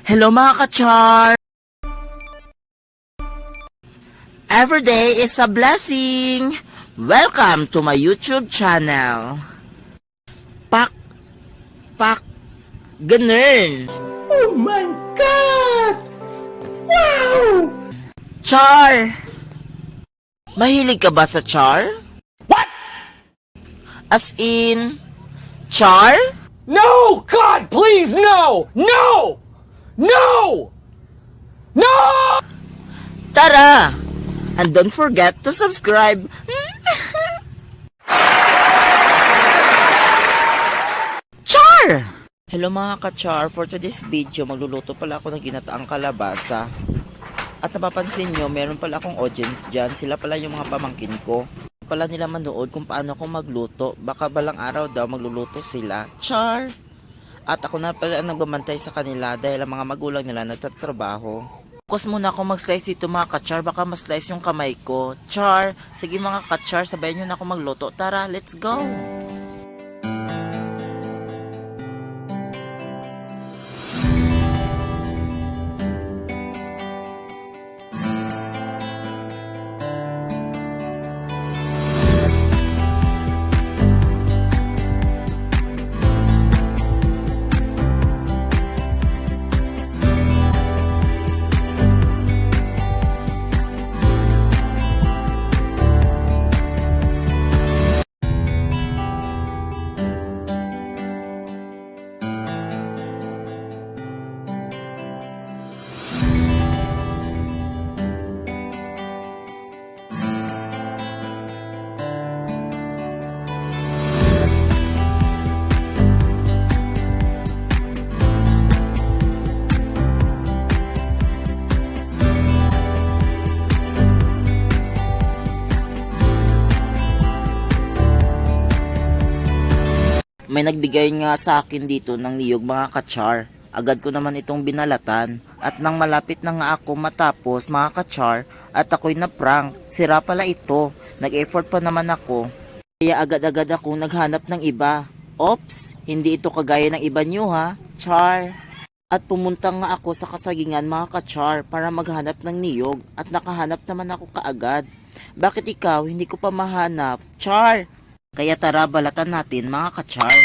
Hello mga ka-char! Every day is a blessing! Welcome to my YouTube channel! Pak! Ganun! Oh my God! Wow! Char! Mahilig ka ba sa char? What? As in, char? No! God, please, no! No! No! No! Tara! And don't forget to subscribe! Char! Hello mga ka-char, for today's video, magluluto pala ako ng ginataang kalabasa. At napapansin nyo, meron pala akong audience dyan, sila pala yung mga pamangkin ko. Pala nila manood kung paano ako magluto, baka balang araw daw magluluto sila. Char! At ako na pala ang nagbabantay sa kanila dahil ang mga magulang nila nagtatrabaho. Focus muna ako mag-slice dito mga ka-char, baka ma-slice yung kamay ko. Char! Sige mga ka-char, sabayan nyo na ako magluto. Tara, let's go! May nagbigay nga sa akin dito ng niyog mga ka-char. Agad ko naman itong binalatan. At nang malapit na nga ako matapos mga ka-char at ako'y na-prank, sira pala ito. Nag-effort pa naman ako. Kaya agad-agad ako naghanap ng iba. Ops, hindi ito kagaya ng iba nyo ha, char. At pumunta nga ako sa kasagingan mga ka-char para maghanap ng niyog at nakahanap naman ako kaagad. Bakit ikaw hindi ko pa mahanap, char? Kaya tara balatan natin mga ka-char.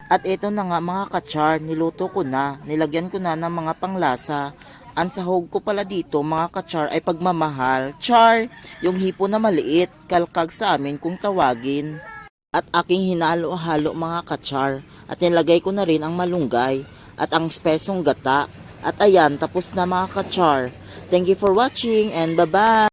At ito na nga mga kachar, niluto ko na, nilagyan ko na ng mga panglasa. Ang sahog ko pala dito mga kachar ay pagmamahal. Char, yung hipo na maliit, kalkag sa amin kung tawagin. At aking hinalo-halo mga kachar. At nilagay ko na rin ang malunggay at ang spesong gata. At ayan, tapos na mga kachar. Thank you for watching and bye-bye!